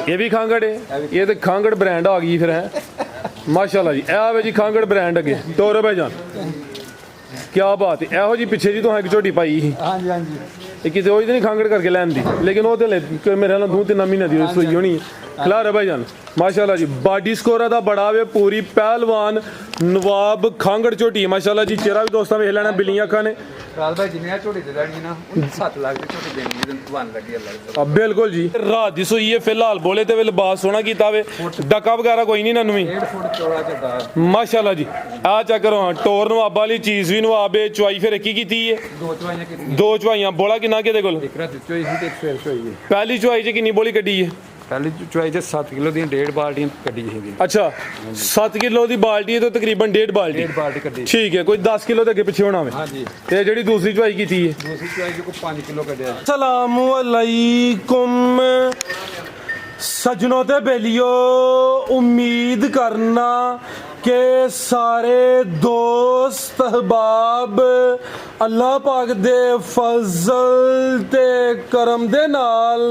ये भी खांगड़ है, ये तो खांगड़ ब्रांड आ गई फिर है माशाल्लाह जी। ए जी खांगड़ ब्रांड अगे टोरे भाई जान क्या बात है। एहो जी पिछे जी तो एक झोटी पाई ही हाँ जी हाँ जी ये किसी और नहीं खांगड़ करके लैन दी, लेकिन वो तो मेरे नाल 2-3 महीने दी सोई होनी खिला रहा भाई जान माशाल्लाह जी। बॉडी स्कोर दा बड़ा वे पूरी पहलवान नवाब खांगड़ झोटी माशाल्लाह जी। चेहरा भी दोस्तों वेख लेना बिल्लियां अखां ने भाई जिन्हें झोटी दे लड़ी ना 7 लाख की झोटी देनी है तुवान लगी अल्लाह अब बिल्कुल जी रात दी सोई है फिलहाल बोले ते वेल बात सोना कीता वे डका वगैरह कोई नहीं ननवी 1.5 फुट चौड़ा चढ़ा माशाल्लाह जी। आ चेक करो हाँ टोर नवाब वाली चीज भी नवाब है। चुआई फिर की कीती है 2 चवाइयां की 2 चुआइयां बोला किन्ना किहदे कोल एक रात चोई ही ते एक फेर चोई है। पहली चुआई च किन्नी बोली कड्डी है पहली चुआई 7 किलो दी 1.5 बाल्टियां कड्डी है। अच्छा 7 किलो की बाल्टी है तो तकरीबन 1.5 बाल्टी 1.5 बाल्टी कड्डी ठीक है कोई 10 किलो के अगे पिछे होना वे। हाँ जी ते जेहड़ी दूसरी चुआई की है दूसरी चुआई जो 5 किलो कड्डिया। अस्सलामु अलैकुम सजनों ते बेलियो उम्मीद करना के सारे दोस्त अहबाब अल्लाह पाक दे फजल ते करम दे नाल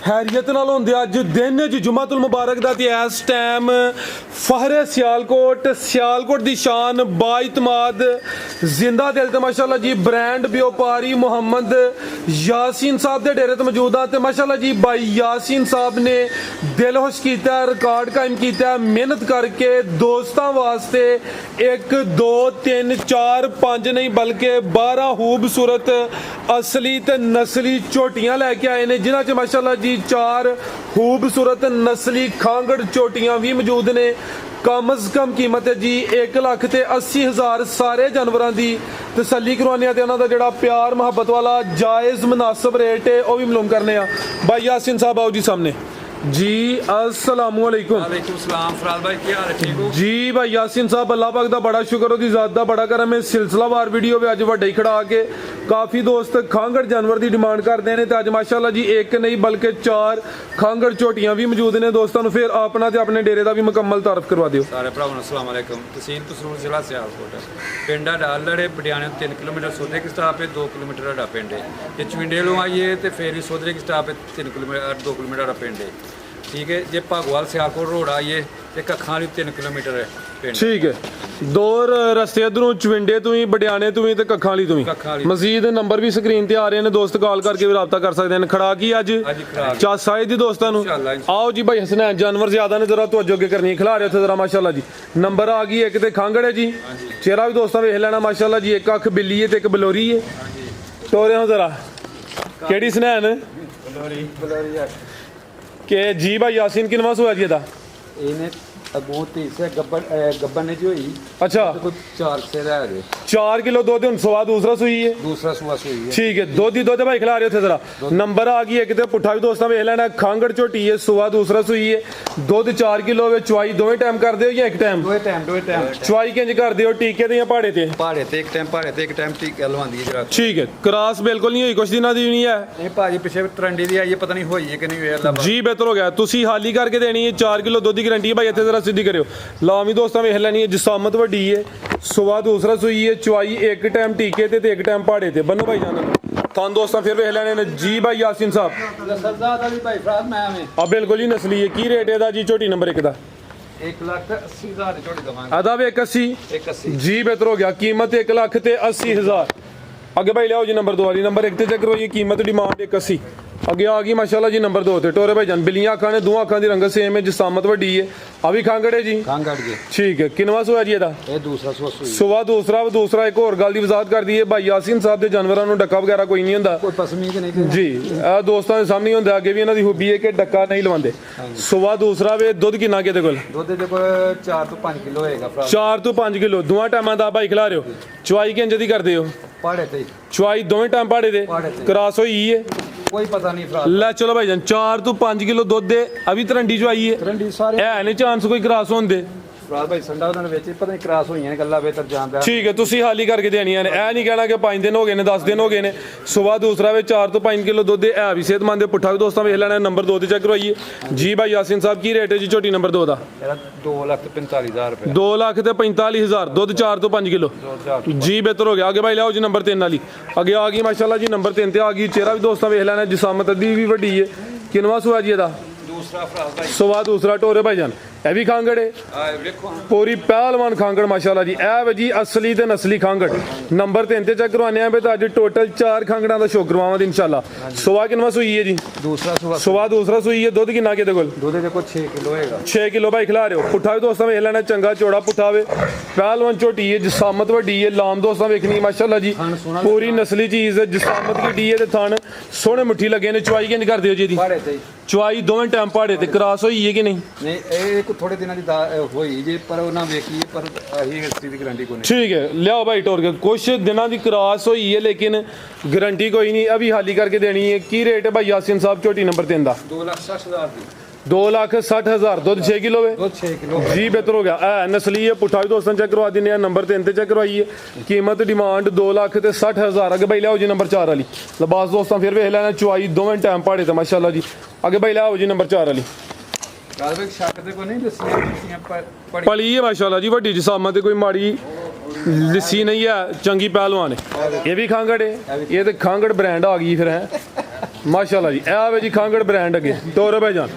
हैरियत नाल होंदे अज दिन च जुमातुल मुबारक दा ते इस टाइम फहरे सियालकोट दी शान बाइतमाद जिंदा दिल ते माशाल्लाह जी ब्रांड व्यापारी मोहम्मद यासीन साहब दे डेरे ते मौजूद आ ते माशाल्लाह जी भाई यासीन साहब ने दिल खुश कीता रिकॉर्ड कायम कीता मेहनत करके दोस्तां वास्ते 1 2 3 4 5 नहीं बल्कि 12 खूबसूरत असली ते नस्ली झोटियां लेके आए ने जिन्हां च माशाल्लाह जी 4 खूबसूरत नस्ली खांगड़ झोटियां भी मौजूद ने। कम अज कम कीमत है जी 1,80,000 सारे जानवरों की तसल्ली करवाने ते उन्हां दा जिहड़ा प्यार मुहब्बत वाला जायज़ मुनासिब रेट है वह भी मालूम करने भाई यासीन साहब आओ जी सामने जी। अस्सलामु अलैकुम। वालेकुम सलाम फराद भाई क्या हाल है ठीक हो जी भाई यासीन साहब अल्लाह पाक दा बड़ा शुक्र ओदी ज़ात दा बड़ा करम है सिलसिलावार वीडियो भी अज वड्डे खड़ा के काफ़ी दोस्त खांगड़ जानवर की डिमांड करते हैं तो अज माशाल्लाह जी एक नहीं बल्कि 4 खांगड़ झोटियां भी मौजूद ने। दोस्तों को फिर अपना ते अपने डेरे का भी मुकम्मल तारफ करवा दियो। सारे भरावां नूं अस्सलाम वालेकुम। तहसील कसरूर जिला सियालकोट पिंड डालड़ बडियाने 3 किलोमीटर सोधे की स्टाप है 2 किलोमीटर साडा पिंड है जे चविंडे लो आइए तो फिर ही सोधरे की स्टाप है 3 किलोमीटर 2 किलोमीटर साडा पिंड है ठीक है। जे भागोवाल सियालकोट रोड आइए तो कखां 3 किलोमीटर है पिंड ठीक है। 2 रस्ते इधरों चविंडे तो ही बडियाने तो ही ते कखां वाली तो ही मजीद नंबर भी स्क्रीन ते आ रहे हैं दोस्त कॉल करके भी रब्ता कर सकते हैं। खड़ा की अज चासा दी दोस्तों आओ जी भाई हसनैन जानवर ज्यादा ने जरा तवज्जो अगे करनी खिला रहे थे जरा माशाल्लाह जी। नंबर आ गई एक ते खांगड़ है जी चेहरा भी दोस्तों वेख लेना माशाल्लाह जी। एक अख बिल्ली है ते एक बलोरी है टोरे हो जरा केड़ी हसनैन के जी भाई यासीन किनवा सुआ जी दा इन्हें अगों 30 से गब्बन ने जो ही अच्छा कुछ 4 से रह गए 4 किलो दूध हुन सुआ दूसरा सुई है दूसरा सुआ सुई है ठीक है। दूध ही दूध भाई खिला रहे थे जरा नंबर आ गई एक ते पुठा भी दोस्तों वेख लेना खांगड़ झोटी है सुआ दूसरा सुई है दूध 4 किलो वे चुआई दोवें टाइम कर दे या एक टाइम दो टाइम चुआई किंज कर दे टीके ते या पहाड़े ते एक टाइम पहाड़े ते एक टाइम टीका लवांदी है जरा ठीक है। क्रॉस बिल्कुल नहीं हुई कुछ दिनों दी नहीं है ये भाजी पिछे ट्रेंडी दी आई है पता नहीं होई है कि नहीं हुई अल्लाह जी बेहतर हो गया तुसी हाली करके देनी है 4 किलो दूध की गारंटी है भाई इत्थे जरा सीधी करियो लामी दोस्तों वेख लैनी है जिसामत वड्डी है सुबह दूसरा सुई है चुआई एक टाइम टीके ते एक टाइम पहाड़े ते बनो भाई जान थान दोस्तों फिर वेख लैने जी भाई यासीन साहब अब बिल्कुल ही नस्ली है की रेट है जी झोटी नंबर 1 दा 1,80,000 झोटी दवांगे आधा वे 81 जी बेहतर हो गया कीमत 1,80,000 अगे भाई लियाओ जी नंबर 2 वाली नंबर 1 ते चेक करो ये कीमत डिमांड 81 अगे आ गई माशाल्लाह जी नंबर 2 ते टोरे भाई जान बिल्लियां अखां ने 2 अखां दी रंगत सेम है जिसामत वड्डी है अभी खांगड़ है जी खांगड़ जी ठीक है। किनवा सुआ जी दा ये दूसरा सुआ दूसरा एक और गल दी वजाहत कर दी है भाई यासीन साहब दे जानवरां नूं डक्का वगैरह कोई नहीं हुंदा कोई पसमी के नहीं जी आ दोस्तां दे सामने हुंदा अगे भी इन्हां दी खूबी है कि डक्का नहीं लवांदे। सुआ दूसरा वे दुध किन्ना के दे कोल दुध दे कोल 4 तो 5 किलो होएगा 4 तो 5 किलो दोवां टाइमां दा भाई खिला रहे हो चुआई किंज दी करदे हो पहाड़े ते चुआई दोवें टाइम पहाड़े दे क्रॉस होई है कोई पता नहीं ले चलो भाई जान 4 तो 5 किलो दूध दे अभी तरंडी जो आई है सारे है नहीं चांस कोई क्रॉस होंदे भाई संडा उन्होंने वेची पता नहीं क्रॉस हुई गल्ला बेहतर जानदा ठीक है तुसी हाली करके देनियां ने ए नहीं कहना कि 5 दिन हो गए ने 10 दिन हो गए ने सुबह दूसरा वे 4 तो 5 किलो दूध है भी सेहतमंद पुठा भी दोस्तों वेख लेना नंबर 2 ते चेक करवाइए जी भाई यासीन साहब की रेट है जी झोटी नंबर 2 दा 2,45,000 रुपए 2,45,000 दूध 4 तो 5 किलो जी बेहतर हो गया आगे भाई लियाओ जी नंबर 3 वाली अगे आ गई माशाल्लाह जी नंबर 3 ते आ गई चेहरा भी दोस्तों वेख लेना जिसामत दी भी वड्डी है किनवा सुआ जी दा ਦੂਸਰਾ ਫਰਾਸ ਭਾਈ ਸਵਾ ਦੂਸਰਾ ਟੋਰੇ ਭਾਈਜਾਨ ਇਹ ਵੀ ਖਾਂਗੜ ਹੈ ਆ ਵੇਖੋ ਪੂਰੀ ਪਹਿਲਵਾਨ ਖਾਂਗੜ ਮਾਸ਼ਾਅੱਲਾ ਜੀ ਇਹ ਵੇ ਜੀ ਅਸਲੀ ਤੇ ਨਸਲੀ ਖਾਂਗੜ ਨੰਬਰ 3 ਤੇ ਚੈੱਕ ਕਰਵਾਨੇ ਆ ਬੇ ਤਾਂ ਅੱਜ ਟੋਟਲ 4 ਖਾਂਗੜਾਂ ਦਾ ਸ਼ੌਕ ਕਰਵਾਵਾਂਗੇ ਇਨਸ਼ਾਅੱਲਾ ਸਵਾ ਕਿੰਨਾ ਸੂਈ ਹੈ ਜੀ ਦੂਸਰਾ ਸੁਬਾ ਸਵਾ ਦੂਸਰਾ ਸੂਈ ਹੈ ਦੁੱਧ ਕਿੰਨਾ ਕਿਤੇ ਕੋਲ ਦੁੱਧ ਦੇਖੋ 6 ਕਿਲੋ ਹੋਏਗਾ 6 ਕਿਲੋ ਭਾਈ ਖਿਲਾ ਰਹੇ ਹੋ ਪੁੱਠਾ ਵੀ ਦੋਸਤਾਂ ਵੇਖ ਲੈਣਾ ਚੰਗਾ ਚੌੜਾ ਪੁੱਠਾ ਵੇ ਪਹਿਲਵਾਨ ਝੋਟੀ ਹੈ ਜਸਾਮਤ ਵੱਡੀ ਹੈ ਲਾਮ ਦੋਸਤਾਂ ਵੇਖਣੀ ਮਾਸ਼ਾਅੱਲਾ ਜੀ ਪੂਰੀ ਨਸਲੀ ਚੀਜ਼ ਹੈ ਜਸਾਮਤ ਕੀ ਡੀ ਹੈ ਤੇ ਥਣ ਸੋਹਣੇ ਮੁੱਠੀ ਲੱਗੇ ਨੇ ਚੁਆਈ ਕਿੰਜ ਕਰਦੇ ਹੋ ਜੀ ਇਹਦੀ ਪਾੜੇ ਤੇ ਚੁਆਈ ਦੋਵੇਂ ਟਾਈਮ ਪਾੜੇ ਤੇ ਕਰਾਸ ਹੋਈ ਹੈ ਕਿ ਨਹੀਂ ਨਹੀਂ ਇਹ ਇੱਕ ਥੋੜੇ ਦਿਨਾਂ ਦੀ ਹੋਈ ਜੇ ਪਰ ਉਹਨਾਂ ਵੇਖੀਏ ਪਰ ਅਸੀਂ ਇਸ ਚੀਜ਼ ਦੀ ਗਾਰੰਟੀ ਕੋਈ ਨਹੀਂ ठीक है लियाओ भाई टोर के कुछ दिनों की क्रॉस हुई है लेकिन गारंटी कोई नहीं अभी हाली करके देनी है की रेट है भाई यासीन साहब छोटी नंबर 3 का 2,60,000 ਦੀ 2,60,000 दुध 6 किलो है ਦੁੱਧ 6 ਕਿਲੋ जी बेहतर हो गया ए नस्ली है पुठा भी दोस्तों चेक करवा देने नंबर 3 ते चेक करवाइए कीमत डिमांड 2,60,000 अगे भाई लियाओ जी नंबर 4 वाली लिबास दोस्तों फिर वेख लेना चुआई दोवें टाइम पहाड़े ते माशाल्लाह जी अगे भाई लियाओ जी नंबर 4 वाली ਕਾਲਵੇਕ ਛੱਕ ਤੇ ਕੋਈ ਨਹੀਂ ਦੱਸੀਆਂ ਪੜੀ पली है माशाल्लाह जी वड्डी जिसामत ते कोई माड़ी लिस्सी नहीं है चंगी पहलवान है ये भी खांगड़ है ये तो खांगड़ ब्रांड आ गई फिर है माशाल्लाह जी ए वे जी खांगड़ ब्रांड अगे टोर भाईजान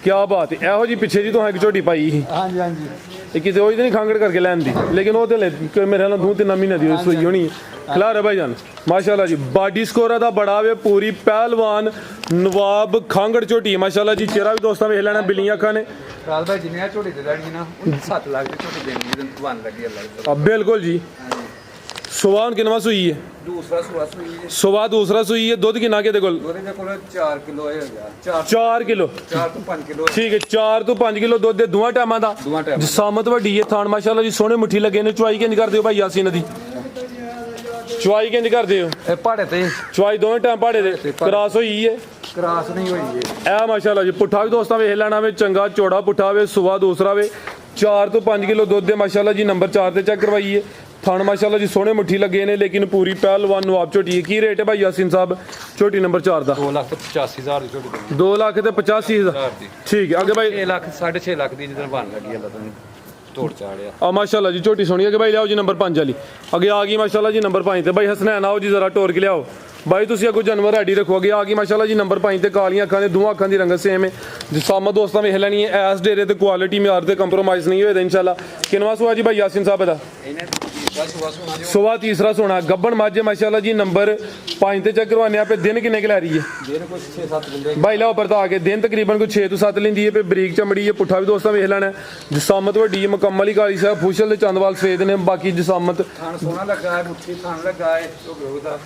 क्या बात है एहो जी पिछे जी तो एक झोटी पाई ही ਹਾਂਜੀ ਹਾਂਜੀ ਇਹ ਕਿਤੇ ਉਹ ਨਹੀਂ ਖਾਂਗੜ ਕਰਕੇ ਲੈਣ ਦੀ ਲੇਕਿਨ ਉਹ ਤੇ ਮੇਰੇ ਨਾਲ 2-3 ਮਹੀਨੇ ਦੀ ਸੂਈ ਹੋਣੀ ਖਿਲਾ ਰਿਹਾ ਭਾਈਜਾਨ ਮਾਸ਼ਾਅੱਲਾ ਜੀ ਬਾਡੀ ਸਕੋਰ ਦਾ ਬੜਾ ਵੇ ਪੂਰੀ ਪਹਿਲਵਾਨ ਨਵਾਬ ਖਾਂਗੜ ਝੋਟੀ ਮਾਸ਼ਾਅੱਲਾ ਜੀ ਚਿਹਰਾ ਵੀ ਦੋਸਤਾਂ ਵੇਖ ਲੈਣਾ ਬਿੱਲੀਆਂ ਅੱਖਾਂ ਨੇ ਕਾਲ ਭਾਈ ਜਿੰਨੇ ਝੋਟੀ ਤੇ ਲੜੀ ਨਾ ਉਹ 7 ਲੱਖ ਦੀ ਝੋਟੀ ਦੇਣੀ ਜਦੋਂ ਤੁਹਾਨੂੰ ਲੱਗੀ ਅੱਲਾ ਬਿਲਕੁਲ ਜੀ ਸੁਬਾਨ ਕਿੰਨਾ ਸੂਈ ਹੈ ਦੂਸਰਾ ਸੁਆ ਸੂਈ ਹੈ ਸੁਬਾ ਦੂਸਰਾ ਸੂਈ ਹੈ ਦੁੱਧ ਕਿੰਨਾ ਕਿਤੇ ਕੋਲ ਉਹਦੇ ਦੇ ਕੋਲ 4 ਕਿਲੋ ਹੋਏਗਾ 4 ਕਿਲੋ 4 ਤੋਂ 5 ਕਿਲੋ ਠੀਕ ਹੈ 4 ਤੋਂ 5 ਕਿਲੋ ਦੁੱਧ ਦੇ ਦੋਵਾਂ ਟਾਈਮਾਂ ਦਾ ਦੋਵਾਂ ਟਾਈਮ ਜਸਾਮਤ ਵੱਡੀ ਹੈ ਥਾਨ ਮਾਸ਼ਾਅੱਲਾ ਜੀ ਸੋਹਣੇ ਮੁੱਠੀ ਲੱਗੇ ਨੇ ਚੁਆਈ ਕਿੰਜ ਕਰਦੇ ਹੋ ਭਾਈ ਯਾਸੀਨ ਦੀ ਚੁਆਈ ਕਿੰਜ ਕਰਦੇ ਹੋ ਇਹ ਪਹਾੜੇ ਤੇ ਚੁਆਈ ਦੋਵੇਂ ਟਾਈਮ ਪਹਾੜੇ ਦੇ ਕਰਾਸ ਹੋਈ ਹੈ ਕਰਾਸ ਨਹੀਂ ਹੋਈ ਇਹ ਇਹ ਮਾਸ਼ਾਅੱਲਾ ਜੀ ਪੁੱਠਾ ਵੀ ਦੋਸਤਾਂ ਵੇਖ ਲੈਣਾ ਵੇ ਚੰਗਾ ਚੌੜਾ ਪੁੱਠਾ ਵੇ ਸੁਬਾ ਦੂਸਰਾ ਵੇ 4 ਤੋਂ 5 ਕਿਲੋ ਦੁੱਧ ਦੇ ਮਾਸ਼ਾਅੱਲਾ ਜੀ ਨੰਬਰ 4 ਤੇ ਚੈੱਕ ਕਰਵਾਈਏ ਥਣ ਮਾਸ਼ਾਅੱਲਾ ਜੀ ਸੋਹਣੇ ਮੁੱਠੀ ਲੱਗੇ ਨੇ ਲੇਕਿਨ ਪੂਰੀ ਪਹਿਲਵਾਨ ਨਵਾਬ ਝੋਟੀ ਹੈ ਕੀ ਰੇਟ ਹੈ ਭਾਈ ਯਾਸੀਨ ਸਾਹਿਬ ਝੋਟੀ ਨੰਬਰ 4 ਦਾ 2,85,000 ਦੀ ਝੋਟੀ ਦੇਣੀ 2,85,000 ਦੀ ਠੀਕ ਹੈ ਅੱਗੇ ਭਾਈ 6 ਲੱਖ 6.5 ਲੱਖ ਦੀ ਜਦੋਂ ਬਣ ਲੱਗੀ ਅੱਲਾ ਤੁਹਾਨੂੰ ਤੋੜ ਚਾੜਿਆ ਆ ਮਾਸ਼ਾਅੱਲਾ ਜੀ ਝੋਟੀ ਸੋਹਣੀ ਹੈ ਕਿ ਭਾਈ ਲਿਆਓ ਜੀ ਨੰਬਰ 5 ਵਾਲੀ ਅੱਗੇ ਆ ਗਈ ਮਾਸ਼ਾਅੱਲਾ ਜੀ ਨੰਬਰ 5 ਤੇ ਭਾਈ ਹਸਨੈਨ ਆਓ ਜੀ ਜ਼ਰਾ ਟੋਰ ਕੇ ਲਿਆਓ ਭਾਈ ਤੁਸੀਂ ਅੱਗੋਂ ਜਾਨਵਰ ਰੈਡੀ ਰੱਖੋ ਅੱਗੇ ਆ ਗਈ ਮਾਸ਼ਾਅੱਲਾ ਜੀ ਨੰਬਰ 5 ਤੇ ਕਾਲੀਆਂ ਅੱਖਾਂ ਦੇ ਦੋਵਾਂ ਅੱਖਾਂ ਦੀ ਰੰਗਤ ਸੇਮ ਹੈ ਜਿਸਾਮਤ ਦੋਸਤਾਂ ਵੇਖ ਲੈਣੀ ਹੈ ਐਸ ਡੇਰੇ ਤੇ ਕੁਆਲਿਟੀ ਮਿਆਰ ਤੇ ਕੰਪਰੋਮਾਈਜ਼ ਨਹੀਂ ਹੋਏਗਾ ਇਨਸ਼ਾਅੱਲਾ ਕਿੰਨਵਾਂ ਸੂਆ ਜੀ ਭਾਈ ਯਾਸੀਨ ਸਾਹਿਬ ਦਾ ਇਹਨੇ ਤੀਸਰਾ ਸੁਆ ਸੁਣਾ ਜੀ ਸੁਬਾ ਤੀਸਰਾ ਸੋਨਾ ਗੱਬਣ ਮਾਝੇ ਮਾਸ਼ਾਅੱਲਾ ਜੀ ਨੰਬਰ 5 ਤੇ ਚੈੱਕ ਕਰਵਾਨੇ ਆ ਪੇ ਦਿਨ ਕਿੰਨੇ ਕਿ ਲੈ ਰਹੀ ਹੈ ਦੇਰ ਕੋਈ 6-7 ਦਿੰਦੇ ਭਾਈ ਲਾਓ ਪਰਤਾ ਆ ਕੇ ਦਿਨ ਤਕਰੀਬਨ ਕੋਈ 6 ਤੋਂ 7 ਲੈਂਦੀ ਹੈ ਪੇ ਬਰੀਕ ਚਮੜੀ ਹੈ ਪੁੱਠਾ ਵੀ ਦੋਸਤਾਂ ਵੇਖ ਲੈਣਾ ਜਿਸਾਮਤ ਵੱਡੀ ਹੈ ਮੁਕੰਮਲ ਹੀ ਕਾਲੀ ਸਾਹਿਬ ਫੁਸ਼ਲ ਤੇ ਚੰਦਵਾਲ ਸਫੇਦ ਨੇ ਬਾਕੀ ਜਿਸਾਮਤ ਖਾਣ ਸੋਹਣਾ ਲੱਗਾ ਹੈ ਮੁੱਠੀ ਖਾਣ ਲੱਗਾ ਹੈ ਉਹਦਾ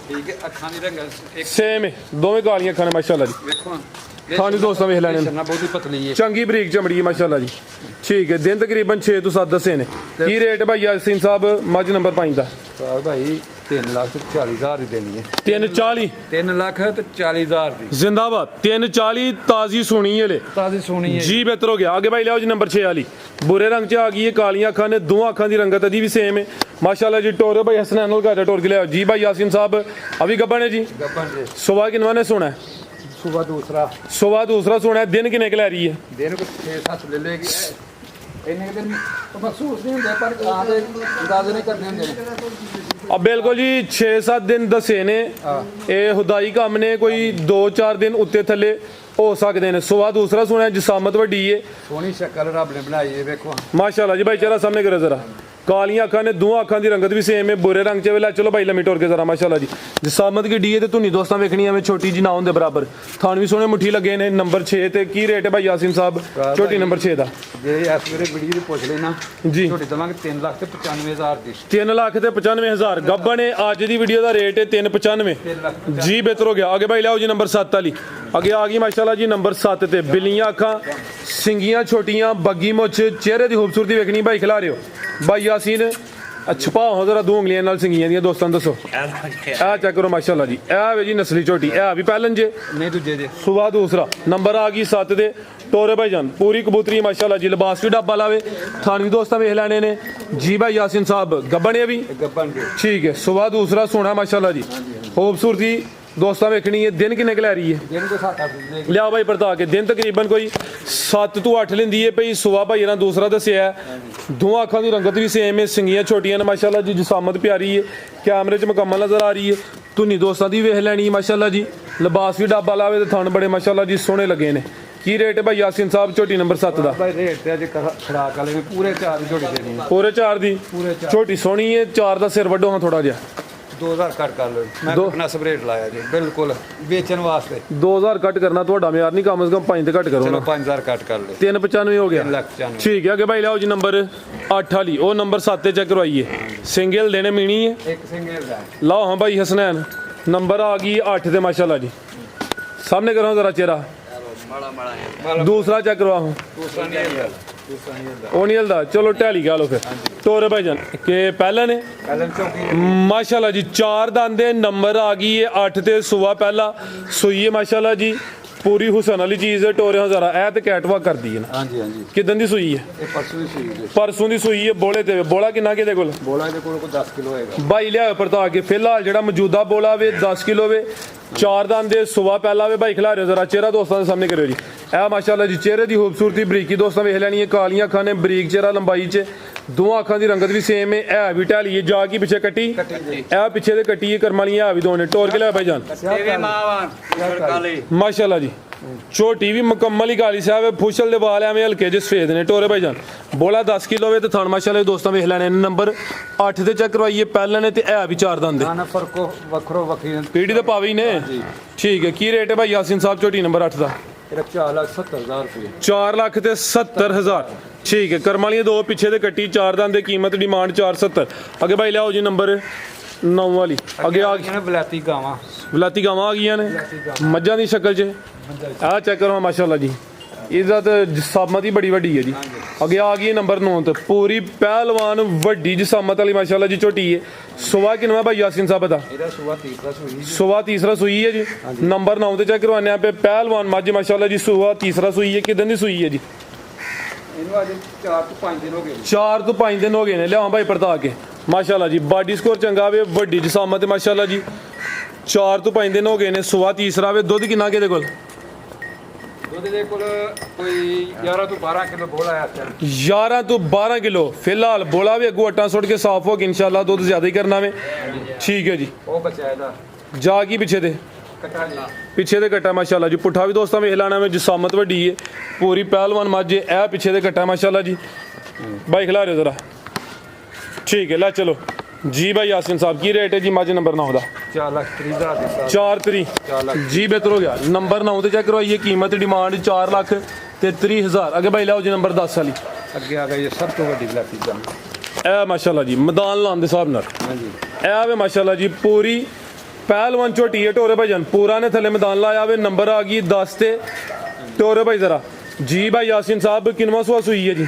ਠੀਕ ਹੈ ਅੱਖਾਂ ਦੀ ਰੰਗ ਇੱਕ ਸੇਮ ਹੈ ਦੋਵੇਂ ਕਾਲੀਆਂ ਅੱਖਾਂ ਨੇ ਮਾਸ਼ਾਅੱਲਾ ਜੀ ਵੇਖੋ ਖਾਣ ਦੀ ਦੋਸਤਾਂ ਵੇਖ ਲੈਣੇ ਸ਼ਰਨਾ ਬਹੁਤ ਹੀ ਪਤਲੀ ਹੈ ਚੰਗੀ ਬਰੀਕ ਚਮੜੀ ਹੈ ਮਾਸ਼ਾਅੱਲਾ ਜੀ ਠੀਕ ਹੈ ਦਿਨ ਤਕਰੀਬਨ 6 ਤੋਂ 7 ਦੱਸੇ ਨੇ ਕੀ ਰੇਟ ਭਾਈ ਯਾਸੀਨ ਸਾਹਿਬ ਮੱਝ ਨੰਬਰ 5 ਦਾ ਸਾਹ ਭਾਈ 3,40,000 ਦੀ ਦੇਣੀ ਹੈ 340 3,40,000 ਦੀ ਜ਼ਿੰਦਾਬਾਦ 340 ਤਾਜ਼ੀ ਸੁਣੀ ਹੈ ਲੈ ਤਾਜ਼ੀ ਸੋਹਣੀ ਹੈ ਜੀ ਬਿਹਤਰ ਹੋ ਗਿਆ ਅੱਗੇ ਭਾਈ ਲਿਆਓ ਜੀ ਨੰਬਰ 6 ਵਾਲੀ ਬੁਰੇ ਰੰਗ ਚ ਆ ਗਈ ਹੈ ਕਾਲੀਆਂ ਅੱਖਾਂ ਨੇ ਦੋਵਾਂ ਅੱਖਾਂ ਦੀ ਰੰਗਤ ਦੀ ਵੀ ਸੇਮ ਹੈ ਮਾਸ਼ਾਅੱਲਾ ਜੀ ਟੋਰ ਭਾਈ ਹਸਨੈਨ ਨਾਲ ਘਾਟਾ ਟੋਰ ਕੇ ਲਿਆਓ ਜੀ ਭਾਈ ਯਾਸੀਨ ਸਾਹਿਬ ਅਭੀ ਗੱਬਣ ਹੈ ਜੀ ਗੱਪਾਂ ਦੇ ਸੁਬਾ ਕਿੰਨਵਾਂ ਨੇ ਸੋਣਾ ਸੁਬਾ ਦੂਸਰਾ ਸੁਬਾ ਦੂਸਰਾ ਸੋਣਾ ਦਿਨ ਕਿੰਨੇ ਕਿ ਲੈ ਰਹੀ ਹੈ ਦਿਨ ਕੋ 6-7 ਲੈ ਲੇਗੀ ਇੰਨੇ ਦਿਨ ਮਹਿਸੂਸ ਨਹੀਂ ਹੁੰਦੇ ਪਰ ਆਦੇ ਅੰਦਾਜ਼ੇ ਨਹੀਂ ਕਰਨੇ ਹੁੰਦੇ ਨੇ अब बिल्कुल जी 6-7 दिन दसे ने ਇਹ ਹੁਦਾਈ ਕੰਮ ਨੇ ਕੋਈ 2-4 ਦਿਨ ਉੱਤੇ ਥੱਲੇ ਹੋ ਸਕਦੇ ਨੇ ਸੁਬਾ ਦੂਸਰਾ ਸੁਣਿਆ ਜਿਸਾਮਤ ਵੱਡੀ ਏ ਸੋਹਣੀ ਸ਼ਕਲ ਰੱਬ ਨੇ ਬਣਾਈ ਹੈ ਵੇਖੋ ਮਾਸ਼ਾਅੱਲਾ ਜੀ ਭਾਈ ਚਿਹਰਾ ਸਾਹਮਣੇ ਕਰੋ ਜ਼ਰਾ ਕਾਲੀਆਂ ਅੱਖਾਂ ਨੇ ਦੋਹਾਂ ਅੱਖਾਂ ਦੀ ਰੰਗਤ ਵੀ ਸੇਮ ਹੈ ਬੁਰੇ ਰੰਗ ਚ ਵੇਲਾ ਚਲੋ ਭਾਈ ਲੰਮੀ ਟੋਰ ਕੇ ਜ਼ਰਾ ਮਾਸ਼ਾਅੱਲਾ ਜੀ ਜਿਸਾਮਤ ਕੀ ਡੀ ਏ ਤੇ ਧੁਨੀ ਦੋਸਤਾਂ ਵੇਖਣੀ ਐਵੇਂ ਛੋਟੀ ਜੀ ਨਾ ਹੁੰਦੇ ਬਰਾਬਰ ਥਾਨ ਵੀ ਸੋਹਣੇ ਮੁੱਠੀ ਲੱਗੇ ਨੇ ਨੰਬਰ 6 ਤੇ ਕੀ ਰੇਟ ਹੈ ਭਾਈ ਯਾਸੀਨ ਸਾਹਿਬ ਛੋਟੀ ਨੰਬਰ 6 ਦਾ ਜੇ ਇਸ ਵੇਲੇ ਵੀਡੀਓ ਦੀ ਪੁੱਛ ਲੈਣਾ ਜੀ ਛੋਟੀ ਦਵਾਂਗੇ 3,95,000 ਦੀ 3,95,000 ਗੱਬਾ ਨੇ ਅੱਜ ਦੀ ਵੀਡੀਓ ਦਾ ਰੇਟ ਹੈ 395 3 ਲੱਖ ਜੀ ਬਿਹਤਰ ਹੋ ਗਿਆ ਅੱਗੇ ਭਾਈ ਲਿਆਓ ਜੀ ਨੰਬਰ 7 ਵਾਲੀ ਅੱਗੇ ਆ ਗਈ ਮਾਸ਼ਾਅੱਲਾ ਜੀ ਨੰਬਰ 7 ਤੇ ਬਿੱਲੀਆਂ ਅੱਖਾਂ ਸਿੰਗੀਆਂ ਛੋਟੀਆਂ ਬੱਗੀ ਮੁੱਛ ਚਿਹਰੇ ਦੀ ਖੂਬਸੂਰਤੀ ਵੇਖਣੀ ਭਾਈ ਖਿਲਾ ਰਿਓ ਭਾਈ ਯਾਸੀਨ ਛਪਾ ਹੋ ਜ਼ਰਾ ਦੋ ਉਂਗਲੀਆਂ ਨਾਲ ਸਿੰਗੀਆਂ ਦੀਆਂ ਦੋਸਤਾਂ ਨੂੰ ਦੱਸੋ ਇਹ ਚੈੱਕ ਕਰੋ ਮਾਸ਼ਾਅੱਲਾ ਜੀ ਇਹ ਵੇ ਜੀ ਨਸਲੀ ਝੋਟੀ ਇਹ ਵੀ ਪਹਿਲਨ ਜੇ ਨਹੀਂ ਦੂਜੇ ਜੇ ਸੁਬਾ ਦੂਸਰਾ ਨੰਬਰ ਆ ਗਈ 7 ਦੇ ਟੋਰੇ ਭਾਈਜਾਨ ਪੂਰੀ ਕਬੂਤਰੀ ਮਾਸ਼ਾਅੱਲਾ ਜੀ ਲਿਬਾਸ ਵੀ ਡੱਬਾ ਲਾਵੇ ਥਾਨ ਵੀ ਦੋਸਤਾਂ ਵੇਖ ਲੈਣੇ ਨੇ ਜੀ ਭਾਈ ਯਾਸੀਨ ਸਾਹਿਬ ਗੱਬਣ ਹੈ ਵੀ ਗੱਪਾਂ ਦੇ ਠੀਕ ਹੈ ਸੁਬਾ ਦੂਸਰਾ ਸੋਹਣਾ ਮਾਸ਼ਾਅੱਲਾ ਜੀ ਖੂਬਸੂਰਤੀ ਦੋਸਤਾਂ ਵੇਖਣੀ ਹੈ ਦਿਨ ਕਿੰਨੇ ਕੁ ਲੈ ਰਹੀ ਹੈ ਦਿਨ ਕੋ 7-8 ਦਿੰਦੇ ਲਿਆ ਭਾਈ ਪਰਤਾ ਕੇ ਦਿਨ ਤਕਰੀਬਨ ਕੋਈ 7 ਤੋਂ 8 ਲੈਂਦੀ ਹੈ ਭਈ ਸੁਆ ਭਾਈ ਇਹਨਾਂ ਦੂਸਰਾ ਦੱਸਿਆ ਹੈ। ਦੋਵਾਂ ਅੱਖਾਂ ਦੀ ਰੰਗਤ ਵੀ ਸੇਮ ਹੈ, ਸਿੰਗੀਆਂ ਛੋਟੀਆਂ ਨੇ ਮਾਸ਼ਾਅੱਲਾ ਜੀ, ਜਿਸਾਮਤ ਪਿਆਰੀ ਹੈ, ਕੈਮਰੇ 'ਚ ਮੁਕੰਮਲ ਨਜ਼ਰ ਆ ਰਹੀ ਹੈ। ਧੁਨੀ ਦੋਸਤਾਂ ਦੀ ਵੇਖ ਲੈਣੀ ਮਾਸ਼ਾਅੱਲਾ ਜੀ, ਲਿਬਾਸ ਵੀ ਡੱਬਾ ਲਾਵੇ ਤੇ ਥਣ ਬੜੇ ਮਾਸ਼ਾਅੱਲਾ ਜੀ ਸੋਹਣੇ ਲੱਗੇ ਨੇ। ਕੀ ਰੇਟ ਹੈ ਭਾਈ ਯਾਸੀਨ ਸਾਹਿਬ ਝੋਟੀ ਨੰਬਰ 7 ਦਾ? ਭਾਈ ਰੇਟ ਤੇ ਅੱਜ ਖਰਾਕ ਵਾਲੇ ਵੀ ਪੂਰੇ 4 ਦੀ ਝੋਟੀ ਦੇਣੀ ਹੈ। ਪੂਰੇ 4 ਦੀ ਪੂਰੇ 4 ਝੋਟੀ ਸੋਹਣੀ ਹੈ, 4 ਦਾ ਸਿਰ ਵੱਡੋ ਹਾਂ ਥੋੜਾ ਜਿਹਾ। 2000 ਕੱਟ ਕਰ ਲਓ, ਮੈਂ ਆਪਣਾ ਸਪਰੇਟ ਲਾਇਆ ਜੀ ਬਿਲਕੁਲ ਵੇਚਣ ਵਾਸਤੇ। 2000 ਕੱਟ ਕਰਨਾ ਤੁਹਾਡਾ ਮਿਆਰ ਨਹੀਂ, ਕਮ ਸੇ ਕਮ 5 ਤੇ ਘੱਟ ਕਰੋ ਚਲੋ ਨਾ। 5000 ਕੱਟ ਕਰ ਲਓ, 395 ਹੋ ਗਿਆ। 395। ਠੀਕ ਹੈ, ਅੱਗੇ ਭਾਈ ਲਿਆਓ ਜੀ ਨੰਬਰ 8 ਵਾਲੀ, ਉਹ ਨੰਬਰ 7 ਤੇ ਚੈੱਕ ਕਰਵਾਈਏ। ਸਿੰਗਲ ਦੇਣੇ ਮੀਣੀ ਹੈ, ਇੱਕ ਸਿੰਗਲ ਦਾ ਲਾਓ ਹਾਂ ਭਾਈ ਹਸਨੈਨ, ਨੰਬਰ ਆ ਗਈ 8 ਤੇ ਮਾਸ਼ਾਅੱਲਾ ਜੀ। ਸਾਹਮਣੇ ਕਰੋ ਜ਼ਰਾ ਚਿਹਰਾ, ਦੂਸਰਾ ਚੈੱਕ ਕਰਵਾਓ। ਦੂਸਰਾ ਨਹੀਂ ਹੁੰਦਾ, ਦੂਸਰਾ ਨਹੀਂ ਹੁੰਦਾ। ਉਹ ਨਹੀਂ ਹਲਦਾ, ਚਲੋ ਟੈਲੀ ਗਾ ਲੋ ਫਿਰ। ਟੋਰੇ ਭਾਈਜਾਨ ਕਿ ਪਹਿਲਾਂ ਨੇ ਕਲਮ ਚੌਕੀ ਮਾਸ਼ਾਅੱਲਾ ਜੀ 4 ਦੰਦੇ, ਨੰਬਰ ਆ ਗਈ ਹੈ 8 ਤੇ ਸੁਆ ਪਹਿਲਾ ਸੂਈ ਹੈ ਮਾਸ਼ਾਅੱਲਾ ਜੀ, ਪੂਰੀ ਹੁਸਨ ਵਾਲੀ ਚੀਜ਼ ਹੈ। ਟੋਰਿਆਂ ਜ਼ਰਾ ਇਹ ਤੇ ਕੈਟਵਾਕ ਕਰਦੀ ਹੈ ਨਾ। ਹਾਂਜੀ ਹਾਂਜੀ, ਕਿਦਾਂ ਦੀ ਸੂਈ ਹੈ? ਇਹ ਪਰਸੋਂ ਦੀ ਸੂਈ ਜੀ। ਪਰਸੋਂ ਦੀ ਸੂਈ ਹੈ। ਬੋਲੇ ਤੇ ਬੋਲਾ ਕਿੰਨਾ ਕਿਹਦੇ ਕੋਲ? ਬੋਲਾ ਇਹਦੇ ਕੋਲ ਕੋਈ 10 ਕਿਲੋ ਹੋਏਗਾ ਬਾਈ ਲਿਆ ਪਰਤਾ ਕੇ। ਫਿਲਹਾਲ ਜਿਹੜਾ ਮੌਜੂਦਾ ਬੋਲਾ ਵੇ 10 ਕਿਲੋ ਵੇ, 4 ਦੰਦੇ ਸੁਆ ਪਹਿਲਾ ਵੇ। ਬਾਈ ਖਿਲਾ ਰਹੇ ਜ਼ਰਾ ਚਿਹਰਾ ਦੋਸਤਾਂ ਦੇ ਸਾਹਮਣੇ ਕਰਿਓ ਜੀ। ਇਹ ਮਾਸ਼ਾਅੱਲਾ ਜੀ ਚਿਹਰੇ ਦੀ ਖੂਬਸੂਰਤੀ ਬਰੀਕੀ ਦੋਸਤਾਂ ਵੇਖ ਲੈਣੀ ਹੈ। ਕਾਲੀਆਂ ਅੱਖਾਂ ਨੇ, ਬਰੀਕ ਚਿਹਰਾ ਲੰਬਾਈ 'ਚ, ਦੋਵਾਂ ਅੱਖਾਂ ਦੀ ਰੰਗਤ ਵੀ ਸੇਮ ਹੈ। ਇਹ ਵੀ ਢਾਲੀ ਹੈ, ਜਾ ਕੀ ਪਿੱਛੇ ਕੱਟੀ, ਇਹ ਪਿੱਛੇ ਦੇ ਕੱਟੀ ਹੈ ਕਰਮ ਵਾਲੀਆਂ, ਇਹ ਵੀ ਦੋ ਨੇ। ਟੋਰ ਕੇ ਲਿਆ ਭਾਈ ਜਾਨ ਮਾਸ਼ਾਅੱਲਾ ਜੀ। ਛੋਟੀ ਵੀ ਮੁਕੰਮਲ ਹੀ ਕਾਲੀ ਸਾਹਿਬ ਹੈ, ਫੁਸ਼ਲ ਦੇ ਵਾਲ ਐਵੇਂ ਹਲਕੇ ਜਿਹੇ ਸਫੇਦ ਨੇ। ਟੋਰੇ ਭਾਈ ਜਾਨ ਬੋਲਾ 10 ਕਿਲੋ ਵੇ ਤੇ ਥਣ ਮਾਸ਼ਾਅੱਲਾ ਦੋਸਤਾਂ ਵੇਖ ਲੈਣੇ। ਨੰਬਰ 8 ਤੇ ਚੈੱਕ ਕਰਵਾਈਏ ਪਹਿਲਾਂ ਨੇ, ਤੇ ਇਹ ਵੀ 4 ਦੰਦ ਨਾ ਫਰਕੋ ਵੱਖਰੋ ਵੱਖਰੀ ਪੀੜੀ ਦੇ ਪਾਵੇ ਹੀ ਨੇ। ਠੀਕ ਹੈ, ਕੀ ਰੇਟ ਹੈ ਭਾਈ ਯਾਸੀਨ ਸਾਹਿਬ ਝੋਟੀ ਨੰਬਰ 8 ਦਾ? ਇਹਦਾ 4,70,000 ਰੁਪਏ। 4,70,000। ਠੀਕ ਹੈ, ਕਰਮ ਵਾਲੀਆਂ ਦੋ ਪਿੱਛੇ ਦੇ ਕੱਟੀ, 4 ਦੰਦ ਦੀ ਕੀਮਤ ਡਿਮਾਂਡ 470। ਅੱਗੇ ਭਾਈ ਲਿਆਓ ਜੀ ਨੰਬਰ 9 ਵਾਲੀ। ਅੱਗੇ ਆ ਗਈਆਂ ਬਲਾਤੀ ਗਾਵਾਂ, ਬਲਾਤੀ ਗਾਵਾਂ ਆ ਗਈਆਂ ਨੇ ਮੱਝਾਂ ਦੀ ਸ਼ਕਲ 'ਚ। ਆਹ ਚੈੱਕ ਕਰੋ ਮਾਸ਼ਾਅੱਲਾ ਜੀ, ਇਹਦਾ ਤਾਂ ਜਿਸਾਮਤ ਹੀ ਬੜੀ ਵੱਡੀ ਹੈ ਜੀ। ਅੱਗੇ ਆ ਗਈ ਨੰਬਰ 9 ਤੇ ਪੂਰੀ ਪਹਿਲਵਾਨ ਵੱਡੀ ਜਿਸਾਮਤ ਵਾਲੀ ਮਾਸ਼ਾਅੱਲਾ ਜੀ ਝੋਟੀ ਹੈ। ਸੁਬਾ ਕਿਨਵਾ ਭਾਈ ਯਾਸੀਨ ਸਾਹਿਬ ਦਾ? ਇਹਦਾ ਸੁਬਾ ਤੀਸਰਾ ਸੂਈ। ਸੁਬਾ ਤੀਸਰਾ ਸੂਈ ਹੈ ਜੀ। ਨੰਬਰ 9 ਤੇ ਚੈੱਕ ਕਰਵਾਨੇ ਆਪੇ ਪਹਿਲਵਾਨ ਮੱਝ ਮਾਸ਼ਾਅੱਲਾ ਜੀ, ਸੁਬਾ ਤੀਸਰਾ ਸੂਈ ਹੈ। ਕਿਦਾਂ ਦੀ ਸੂਈ ਹੈ ਜੀ? ਇਹਨੂੰ ਅੱਜ 4 ਤੋਂ 5 ਦਿਨ ਹੋ ਗਏ। 4 ਤੋਂ 5 ਦਿਨ ਹੋ ਗਏ ਨੇ। ਲਿਆਓ ਭਾਈ ਪਰਤਾ ਕੇ ਮਾਸ਼ਾਅੱਲਾ ਜੀ, ਬਾਡੀ ਸਕੋਰ ਚੰਗਾ ਵੇ, ਵੱਡੀ ਜਿਸਾਮਤ ਮਾਸ਼ਾਅੱਲਾ ਜੀ। 4 ਤੋਂ 5 ਦਿਨ ਹੋ ਗਏ ਨੇ। ਸੁਬਾ ਤੀਸਰਾ ਵੇ। ਦੁੱਧ ਕਿੰਨਾ ਕਿਹਦੇ ਕੋਲ? ਦੁੱਧ ਦੇ ਕੋਲ ਕੋਈ 11 ਤੋਂ 12 ਕਿਲੋ ਬੋਲਾ ਆਇਆ ਸੀ। 11 ਤੋਂ 12 ਕਿਲੋ ਫਿਲਹਾਲ ਬੋਲਾ ਵੀ। ਅੱਗੋਂ ਆਟਾ ਸੁੱਟ ਕੇ ਸਾਫ਼ ਹੋ ਕੇ ਇਨਸ਼ਾਅੱਲਾ ਦੁੱਧ ਜ਼ਿਆਦਾ ਹੀ ਕਰਨਾ ਵੇ। ਠੀਕ ਹੈ ਜੀ। ਉਹ ਬੱਚਾ ਇਹਦਾ ਜਾ ਕੀ ਪਿੱਛੇ ਦੇ ਕਟਾ ਜੀ, ਪਿੱਛੇ ਦੇ ਕੱਟਾ ਮਾਸ਼ਾਅੱਲਾ ਜੀ। ਪੁੱਠਾ ਵੀ ਦੋਸਤਾਂ ਵੇਖ ਲੈਣਾ ਵੇ, ਜਿਸਾਮਤ ਵੱਡੀ ਹੈ, ਪੂਰੀ ਪਹਿਲਵਾਨ ਮੱਝ ਹੈ। ਇਹ ਪਿੱਛੇ ਦੇ ਕੱਟਾ ਮਾਸ਼ਾਅੱਲਾ ਜੀ। ਬਾਈ ਖਿਲਾ ਰਹੇ ਜ਼ਰਾ। ਠੀਕ ਹੈ, ਲੈ ਚਲੋ ਜੀ ਭਾਈ ਯਾਸੀਨ ਸਾਹਿਬ ਕੀ ਰੇਟ ਹੈ ਜੀ ਮੱਝ ਨੰਬਰ 9 ਦਾ? 4,30,000 ਦੀ 4 ਤਰੀ ਜੀ ਬਿਹਤਰ ਹੋ ਗਿਆ। ਨੰਬਰ 9 ਤੇ ਚੈੱਕ ਕਰਵਾਈਏ। ਕੀਮਤ ਡਿਮਾਂਡ 4,30,000। ਅੱਗੇ ਭਾਈ ਲਿਆਓ ਜੀ ਨੰਬਰ 10 ਵਾਲੀ। ਅੱਗੇ ਆ ਗਈ ਸਭ ਤੋਂ ਵੱਡੀ ਬਲਾਤੀ ਗਾਂ। ਇਹ ਮਾਸ਼ਾਅੱਲਾ ਜੀ ਮੈਦਾਨ ਲਾਉਣ ਦੇ ਹਿਸਾਬ ਨਾਲ ਹਾਂਜੀ, ਇਹ ਵੇ ਮਾਸ਼ਾਅੱਲਾ ਜੀ ਪੂਰੀ ਪਹਿਲਵਾਨ ਝੋਟੀ ਹੈ। ਟੋਰੇ ਭਾਈਜਾਨ ਪੂਰਾ ਨੇ ਥੱਲੇ ਮੈਦਾਨ ਲਾਇਆ ਵੇ। ਨੰਬਰ ਆ ਗਈ 10 ਤੇ। ਟੋਰੇ ਭਾਈ ਜ਼ਰਾ ਜੀ ਭਾਈ ਯਾਸੀਨ ਸਾਹਿਬ ਕਿਨਵਾ ਸੁਆ ਸੂਈ ਹੈ ਜੀ?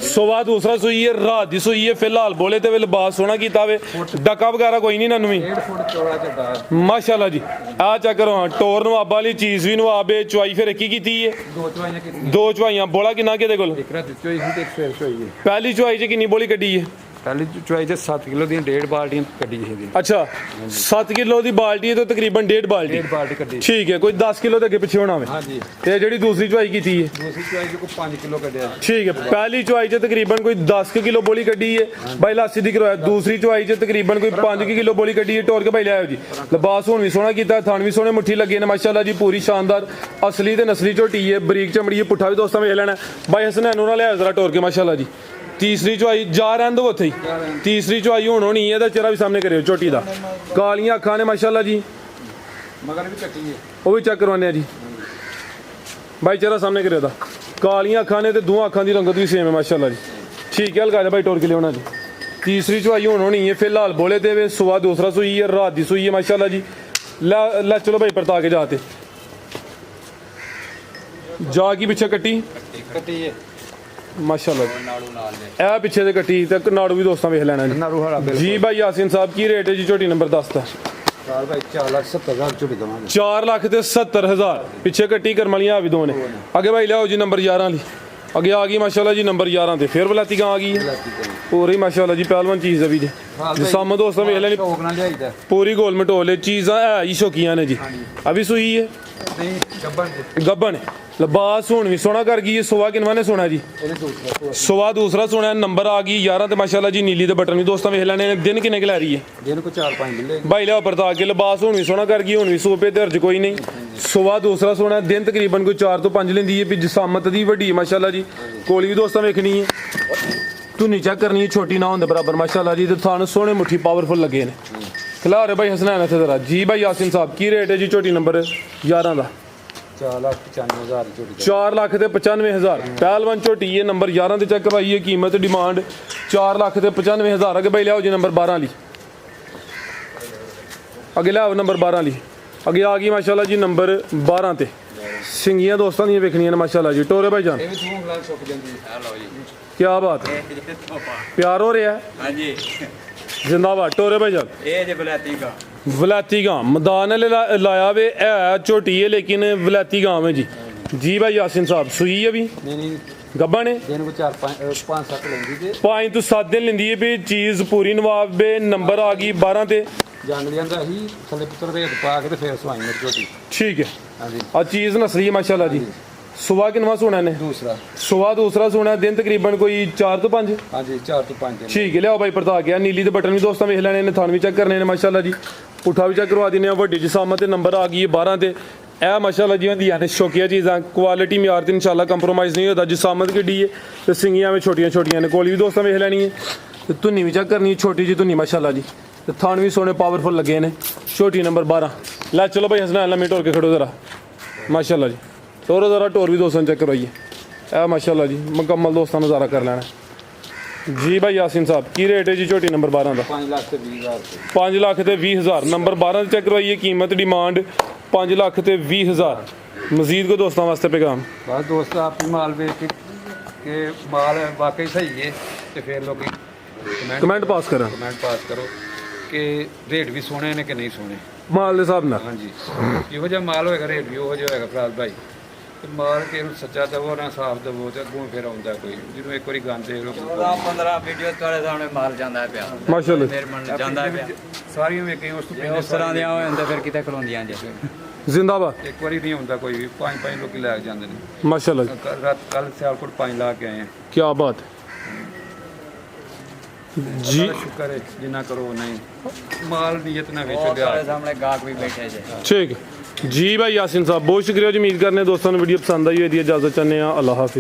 ਸੁਬਾ ਦੂਸਰਾ ਸੂਈ ਹੈ, ਰਾਤ ਦੀ ਸੂਈ ਹੈ। ਫਿਲਹਾਲ ਬੋਲੇ ਤੇ ਵੇ ਲਿਬਾਸ ਸੋਹਣਾ ਕੀਤਾ ਵੇ, ਡੱਕਾ ਵਗੈਰਾ ਕੋਈ ਨਹੀਂ ਨਾ ਨਵੀਂ 1.5 ਫੁੱਟ ਚੌੜਾ ਚੱਡਾ ਮਾਸ਼ਾਅੱਲਾ ਜੀ। ਆ ਚੈੱਕ ਕਰੋ ਹਾਂ, ਟੋਰ ਨਵਾਬਾ ਵਾਲੀ ਚੀਜ਼ ਵੀ ਨਵਾਬੇ। ਚੁਆਈ ਫਿਰ ਇੱਕ ਹੀ ਕੀਤੀ ਹੈ, ਦੋ ਚਵਾਈਆਂ ਕੀਤੀਆਂ। 2 ਚੁਆਈਆਂ। ਬੋਲਾ ਕਿੰਨਾ ਕਿਹਦੇ ਕੋਲ? ਇੱਕ ਰਾਤ ਚੋਈ ਸੀ ਤੇ ਇੱਕ ਫੇਰ ਚੋਈ ਹੈ। ਪਹਿਲੀ ਚੁਆਈ 'ਚ ਕਿੰਨੀ ਬੋਲੀ ਕੱਢੀ ਹੈ? ਪਹਿਲੀ ਚਵਾਈ ਤੇ 7 ਕਿਲੋ ਦੀਆਂ 1.5 ਬਾਲਟੀਆਂ ਕੱਢੀ ਸੀ। ਅੱਛਾ, 7 ਕਿਲੋ ਦੀ ਬਾਲਟੀ ਹੈ ਤੇ ਤਕਰੀਬਨ 1.5 ਬਾਲਟੀ। 1.5 ਬਾਲਟੀ ਕੱਢੀ। ਠੀਕ ਹੈ, ਕੋਈ 10 ਕਿਲੋ ਦੇ ਅੱਗੇ ਪਿੱਛੇ ਹੋਣਾ ਵੇ। ਹਾਂਜੀ, ਤੇ ਜਿਹੜੀ ਦੂਸਰੀ ਚੁਆਈ ਕੀਤੀ ਹੈ? ਦੂਸਰੀ ਚਵਾਈ ਚ ਕੋਈ 5 ਕਿਲੋ ਕੱਢਿਆ। ਠੀਕ ਹੈ, ਪਹਿਲੀ ਚੁਆਈ 'ਚ ਤਕਰੀਬਨ ਕੋਈ 10 ਕਿਲੋ ਬੋਲੀ ਕੱਢੀ ਹੈ। ਬਾਈ ਲਾਸੀ ਦੀ ਕਰਵਾਇਆ। ਦੂਸਰੀ ਚੁਆਈ 'ਚ ਤਕਰੀਬਨ ਕੋਈ 5 ਕਿਲੋ ਬੋਲੀ ਕੱਢੀ ਹੈ। ਟੋਰ ਕੇ ਭਾਈ ਲਿਆਓ ਜੀ। ਲਿਬਾਸ ਹੁਣ ਵੀ ਸੋਹਣਾ ਕੀਤਾ, ਥਣ ਵੀ ਸੋਹਣੇ ਮੁੱਠੀ ਲੱਗੇ ਨੇ ਮਾਸ਼ਾਅੱਲਾ ਜੀ। ਪੂਰੀ ਸ਼ਾਨਦਾਰ ਅਸਲੀ ਤੇ ਨਸਲੀ ਝੋਟੀ ਹੈ, ਬਰੀਕ ਚਮੜੀ ਹੈ। ਪੁੱਠਾ ਵੀ ਦੋਸਤਾਂ ਵੇਖ ਲੈਣਾ। ਬਾਈ ਹਸਨੈਨ ਉਹਨਾਂ ਲਿਆਓ ਜ਼ਰਾ ਟੋਰ ਕੇ ਮਾਸ਼ਾਅੱਲਾ ਜੀ। ਤੀਸਰੀ ਚੁਆਈ ਜਾ ਰਹਿਣ ਦੋ ਉੱਥੇ ਹੀ। ਤੀਸਰੀ ਚੁਆਈ ਹੁਣ ਹੋਣੀ ਹੈ। ਇਹਦਾ ਚਿਹਰਾ ਵੀ ਸਾਹਮਣੇ ਕਰਿਓ ਝੋਟੀ ਦਾ। ਕਾਲੀਆਂ ਅੱਖਾਂ ਨੇ ਮਾਸ਼ਾਅੱਲਾ ਜੀ, ਮਗਰ ਵੀ ਕੱਟੀ ਹੈ। ਉਹ ਵੀ ਚੈੱਕ ਕਰਵਾਉਂਦੇ ਆ ਜੀ। ਬਾਈ ਚਿਹਰਾ ਸਾਹਮਣੇ ਕਰਿਓ ਦਾ। ਕਾਲੀਆਂ ਅੱਖਾਂ ਨੇ ਤੇ ਦੋਹਾਂ ਅੱਖਾਂ ਦੀ ਰੰਗਤ ਵੀ ਸੇਮ ਹੈ ਮਾਸ਼ਾਅੱਲਾ ਜੀ। ਠੀਕ ਹੈ, ਲਗਾ ਜਾ ਬਾਈ ਟੋਰ ਕੇ ਲਿਆਉਣਾ ਜੀ। ਤੀਸਰੀ ਚੁਆਈ ਹੁਣ ਹੋਣੀ ਹੈ। ਫਿਲਹਾਲ ਬੋਲੇ ਤੇ ਵੇ। ਸੁਬਾ ਦੂਸਰਾ ਸੂਈ ਹੈ, ਰਾਤ ਦੀ ਸੂਈ ਹੈ ਮਾਸ਼ਾਅੱਲਾ ਜੀ। ਲੈ ਚਲੋ ਭਾਈ ਪਰਤਾ ਕੇ ਜਾਤੇ ਜਾ ਕੀ ਪਿੱਛੇ ਕੱਟੀ ਹੈ ਮਾਸ਼ਾਅੱਲਾ ਜੀ। ਇਹ ਪਿੱਛੇ ਦੇ ਕੱਟੀ ਤੇ ਨਾੜੂ ਵੀ ਦੋਸਤਾਂ ਵੇਖ ਲੈਣਾ ਜੀ। ਨਾਰੂ ਹਾਲਾ ਬਿਲ ਜੀ ਭਾਈ ਯਾਸੀਨ ਸਾਹਿਬ ਕੀ ਰੇਟ ਹੈ ਜੀ ਝੋਟੀ ਨੰਬਰ 10 ਦਾ? ਚਾਰ ਭਾਈ 4,70,000 ਝੋਟੀ ਦਵਾਂਗੇ। 4,70,000 ਪਿੱਛੇ ਕੱਟੀ ਕਰਮ ਵਾਲੀਆਂ ਆ ਵੀ ਦੋ ਨੇ। ਅੱਗੇ ਭਾਈ ਲਿਆਓ ਜੀ ਨੰਬਰ 11 ਵਾਲੀ। ਅੱਗੇ ਆ ਗਈ ਮਾਸ਼ਾਅੱਲਾ ਜੀ ਨੰਬਰ 11 ਤੇ। ਫਿਰ ਬਲਾਤੀ ਗਾਂ ਆ ਗਈ ਹੈ। ਪੂਰੀ ਮਾਸ਼ਾਅੱਲਾ ਜੀ ਪਹਿਲਵਾਨ ਚੀਜ਼ ਹੈ ਵੀ ਜੀ। ਜਿਸਾਮਤ ਦੋਸਤਾਂ ਵੇਖ ਲੈਣੀ ਸ਼ੌਕ ਨਾਲ ਲਿਆਈਦਾ। ਪੂਰੀ ਗੋਲ ਮਟੋਲੇ ਚੀਜ਼ਾਂ ਹੈ ਹੀ ਸ਼ੌਕੀਆਂ ਨੇ ਜੀ। ਆ ਵੀ ਸੂਈ ਹੈ ਨਹੀਂ ਗੱਬਨ ਗੱਬਨ। ਲਿਬਾਸ ਹੁਣ ਵੀ ਸੋਹਣਾ ਕਰ ਗਈ ਹੈ। ਸੁਵਾ ਕਿਨਵਾ ਨੇ ਸੋਣਾ ਜੀ, ਸੁਵਾ ਦੂਸਰਾ ਸੋਣਾ, ਨੰਬਰ ਆ ਗਈ 11 ਤੇ ਮਾਸ਼ਾਅੱਲਾ ਜੀ ਨੀਲੀ ਦੇ ਬਟਨ ਵੀ ਦੋਸਤਾਂ ਵੇਖ ਲੈਣੇ ਨੇ। ਦਿਨ ਕਿੰਨੇ ਕੁ ਲੈ ਰਹੀ ਹੈ? ਦਿਨ ਕੋ 4-5 ਮਿਲੇ ਭਾਈ ਲਿਆ ਉੱਪਰ ਤਾਂ ਆ ਕੇ ਲਿਬਾਸ ਹੁਣ ਵੀ ਸੋਹਣਾ ਕਰ ਗਈ, ਹੁਣ ਵੀ ਸੋਪੇ ਤੇ ਹਰਜ ਕੋਈ ਨਹੀਂ। ਸੁਵਾ ਦੂਸਰਾ ਸੋਣਾ, ਦਿਨ ਤਕਰੀਬਨ ਕੋਈ 4 ਤੋਂ 5 ਲੈਂਦੀ ਹੈ ਵੀ ਜਸਾਮਤ ਦੀ ਵੱਡੀ ਹੈ ਮਾਸ਼ਾਅੱਲਾ ਜੀ। ਕੋਲੀ ਵੀ ਦੋਸਤਾਂ ਵੇਖਣੀ ਹੈ, ਧੁਨੀ ਚੈੱਕ ਕਰਨੀ ਹੈ, ਛੋਟੀ ਨਾ ਹੁੰਦੇ ਬਰਾਬਰ ਮਾਸ਼ਾਅੱਲਾ ਜੀ। ਤੇ ਥਾਣ ਸੋਹਣੇ ਮੁੱਠੀ ਪਾਵਰਫੁਲ ਲੱਗੇ ਨੇ। ਖਿਲਾ ਰਹੇ ਭਾਈ ਹਸਨੈਨ ਇੱਥੇ ਜ਼ਰਾ ਜੀ। ਭਾਈ ਯਾਸਿਨ ਸਾਹਿਬ ਕੀ ਰੇਟ ਹੈ ਜੀ ਝੋਟੀ ਨੰਬਰ 11 ਦਾ? 4,95,000 ਝੋਟੀ 4 ਲੱਖ ਤੇ 95,000 ਪਹਿਲਵਾਨ ਝੋਟੀ ਹੈ। ਨੰਬਰ 11 ਤੇ ਚੈੱਕ ਕਰਵਾਈਏ, ਕੀਮਤ ਡਿਮਾਂਡ 4 ਲੱਖ ਤੇ 95,000। ਅੱਗੇ ਭਾਈ ਲਿਆਓ ਜੀ ਨੰਬਰ 12 ਲਈ, ਅੱਗੇ ਲਿਆਓ ਨੰਬਰ 12 ਲਈ। ਅੱਗੇ ਆ ਗਈ ਮਾਸ਼ਾਅੱਲਾ ਜੀ ਨੰਬਰ 12 ਤੇ ਸਿੰਗੀਆਂ ਦੋਸਤਾਂ ਦੀਆਂ ਵੇਖਣੀਆਂ ਨੇ ਮਾਸ਼ਾਅੱਲਾ ਜੀ। ਟੋਰੇ ਭਾਈ ਜਾਨ ਇਹ ਵੀ ਤੂੰ ਖਲਾ ਸੁੱਕ ਜਾਂਦੀ ਆ ਲਓ ਜੀ। ਕੀ ਬਾਤ ਹੈ, ਪਿਆਰ ਹੋ ਰਿਹਾ ਹੈ। ਹਾਂਜੀ ਜ਼ਿੰਦਾਬਾਦ ਟੋਰੇ ਭਾਈ ਜਾਨ। ਇਹ ਜੇ ਬਲਾਤੀ ਦਾ ਵਲੈਤੀ ਗਾਂ ਮੈਦਾਨ ਲਾਇਆ ਵੇ ਹੈ ਝੋਟੀ ਹੈ ਲੇਕਿਨ ਵਲੈਤੀ ਗਾਂ ਹੈ ਜੀ। ਜੀ ਭਾਈ ਯਾਸਿਨ ਸਾਹਿਬ ਸੂਈ ਹੈ ਵੀ ਨਹੀਂ ਗੱਬਾਂ ਨੇ ਦਿਨ ਕੋ 4-5-7 ਲੈਂਦੀ ਤੇ 5 ਤੋਂ 7 ਦਿਨ ਲੈਂਦੀ ਹੈ ਵੀ ਚੀਜ਼ ਪੂਰੀ ਨਵਾਬ ਵੇ। ਨੰਬਰ ਆ ਗਈ 12 ਤੇ ਜੰਗ ਲਿਆਂਦਾ ਸੀ ਥੱਲੇ ਪੁੱਤਰ ਰੇਤ ਪਾ ਕੇ ਤੇ ਫੇਰ ਸਵਾਈ ਮੇਰੀ ਝੋਟੀ। ਠੀਕ ਹੈ। ਹਾਂਜੀ ਆ ਚੀਜ਼ ਨਸਲੀ ਹੈ ਮਾਸ਼ਾਅੱਲਾ ਜੀ। ਸੁਵਾ ਕਿਨਵਾ ਸੋਣਾ ਨੇ? ਦੂਸਰਾ ਸੁਵਾ ਦੂਸਰਾ ਸੋਣਾ, ਦਿਨ ਤਕਰੀਬਨ ਕੋਈ 4 ਤੋਂ 5। ਹਾਂਜੀ 4 ਤੋਂ 5 ਦਿਨ ਠੀਕ ਹੈ। ਲਿਆਓ ਭਾਈ ਪਰਤਾ ਗਿਆ ਨੀਲੀ ਦੇ ਬਟਨ ਵੀ ਦੋਸਤਾਂ ਵੇਖ ਲੈਣੇ ਨੇ, ਥਾਨ ਵੀ ਚੈੱਕ ਕਰਨੇ ਨੇ ਮਾਸ਼ਾਅੱਲਾ ਜੀ। ਪੁੱਠਾ ਵੀ ਚੈੱਕ ਕਰਵਾ ਦਿੰਦੇ ਆ। ਵੱਡੀ ਜਸਾਮਤ ਤੇ ਨੰਬਰ ਆ ਗਈ ਹੈ 12 ਤੇ। ਇਹ ਮਾਸ਼ਾਅੱਲਾ ਜੀ ਹੁੰਦੀਆਂ ਨੇ ਸ਼ੌਕੀਆ ਚੀਜ਼ਾਂ, ਕੁਆਲਿਟੀ ਮਿਆਰ ਤੇ ਇਨਸ਼ਾਅੱਲਾ ਕੰਪਰੋਮਾਈਜ਼ ਨਹੀਂ ਹੁੰਦਾ। ਜਸਾਮਤ ਕਿੱਡੀ ਹੈ ਤੇ ਸਿੰਗੀਆਂ ਵਿੱਚ ਛੋਟੀਆਂ ਛੋਟੀਆਂ ਨੇ। ਕੋਲੀ ਵੀ ਦੋਸਤਾਂ ਵੇਖ ਲੈਣੀ ਹੈ ਤੇ ਧੁੰਨੀ ਵੀ ਚੈੱਕ ਕਰਨੀ ਹੈ, ਛੋਟੀ ਜੀ ਧੁੰਨੀ ਮਾਸ਼ਾਅੱਲਾ ਜੀ। ਤੇ ਥਾਨ ਵੀ ਸੋਹਣੇ ਪਾਵਰਫੁਲ ਲੱਗੇ ਨੇ। ਛੋਟੀ ਨੰਬਰ 12 ਲੈ ਚਲੋ ਭਾਈ ਹਸਨੈਨ ਲੰਮੀ ਟੋਰ ਕੇ ਖੜੋ ਜ਼ਰਾ ਮਾਸ਼ਾਅੱਲਾ ਜੀ। ਟੋਰੋ ਜ਼ਰਾ ਟੋਰ ਵੀ ਦੋਸਤਾਂ ਚੈੱਕ ਕਰਵਾਈਏ। ਇਹ ਮਾਸ਼ਾਅੱਲਾ ਜੀ ਮੁਕੰਮਲ ਦੋਸਤਾਂ ਨਜ਼ਾਰਾ ਕਰ ਲੈਣਾ ਜੀ। ਭਾਈ ਯਾਸਿਨ ਸਾਹਿਬ ਕੀ ਰੇਟ ਹੈ ਜੀ ਝੋਟੀ ਨੰਬਰ 12 ਦਾ? 5,20,000 5 ਲੱਖ ਤੇ 20,000। ਨੰਬਰ 12 ਤੇ ਚੈੱਕ ਕਰਵਾਈਏ, ਕੀਮਤ ਡਿਮਾਂਡ 5 ਲੱਖ ਤੇ 20,000। ਮਜ਼ੀਦ ਕੋ ਦੋਸਤਾਂ ਵਾਸਤੇ ਪੈਗਾਮ? ਬਸ ਦੋਸਤ ਆਪੀ ਮਾਲ ਵੇਖ ਕੇ ਮਾਲ ਵਾਕਈ ਸਹੀ ਹੈ ਤੇ ਫਿਰ ਲੋਕੀ ਕਮੈਂਟ ਪਾਸ ਕਰਾਂ, ਕਮੈਂਟ ਪਾਸ ਕਰੋ ਕਿ ਰੇਟ ਵੀ ਸੋਹਣੇ ਨੇ ਕਿ ਨਹੀਂ ਸੋਹਣੇ। ਮਾਲ ਦੇ ਹਿਸਾਬ ਨਾਲ। ਹਾਂਜੀ ਇਹੋ ਜਿਹਾ ਮਾਲ ਹੋਏਗਾ ਰੇਟ ਵੀ ਉਹੋ ਜਿਹਾ ਹੋਏਗਾ ਫਰਾਜ਼ ਭਾਈ। ਤੇ ਮਾਲ ਕੇ ਨੂੰ ਸੱਚਾ ਦਵੋ ਨਾ ਸਾਫ਼ ਦਵੋ ਤੇ ਅੱਗੋਂ ਫਿਰ ਆਉਂਦਾ ਕੋਈ ਜਿਹਨੂੰ ਇੱਕ ਵਾਰੀ ਗੰਦ ਦੇਖ ਲਓ। 15 ਵੀਡੀਓ ਤੁਹਾਡੇ ਸਾਹਮਣੇ ਮਾਲ ਜਾਂਦਾ ਪਿਆ ਮਾਸ਼ਾਅੱਲਾ ਮੇਰੇ ਮਨ ਜਾਂਦਾ ਪਿਆ। ਸਾਰੀਆਂ ਵੇਖੀਆਂ ਉਸ ਤੋਂ ਜੇ ਉਸ ਤਰ੍ਹਾਂ ਦੀਆਂ ਹੋ ਜਾਂਦੇ ਫਿਰ ਕਿਤੇ ਖਲੋਂਦੀਆਂ ਜੇ। ਜ਼ਿੰਦਾਬਾਦ ਇੱਕ ਵਾਰੀ ਨਹੀਂ ਹੁੰਦਾ ਕੋਈ ਵੀ 5-5 ਲੋਕੀ ਲੈ ਕੇ ਜਾਂਦੇ ਨੇ। ਮਾਸ਼ਾਅੱਲਾ ਜੀ। ਕੱਲ ਸਿਆਲਕੋਟ 5 ਲਾ ਕੇ ਆਏ ਆ। ਕੀ ਬਾਤ ਜੀ। ਬੜਾ ਸ਼ੁਕਰ ਹੈ ਜਿੰਨਾ ਕਰੋ ਉਨਾ ਹੀ ਮਾਲ ਨੀਅਤ ਨਾਲ ਵੇਚੋ ਤੁਹਾਡੇ ਗਿਆ। ਸਾਹਮਣੇ ਗਾਹਕ ਵੀ ਬੈਠੇ ਜੇ। ਠੀਕ ਜੀ। ਭਾਈ ਯਾਸਿਨ ਸਾਹਿਬ ਬਹੁਤ ਸ਼ੁਕਰੀਆ ਜੀ। ਉਮੀਦ ਕਰਨੇ ਦੋਸਤਾਂ ਨੂੰ ਵੀਡੀਓ ਪਸੰਦ ਆਈ ਹੋਈ। ਦੀ ਇਜਾਜ਼ਤ ਚਾਹੁੰਦੇ ਆ। ਅੱਲਾਹ ਹਾਫਿਜ਼।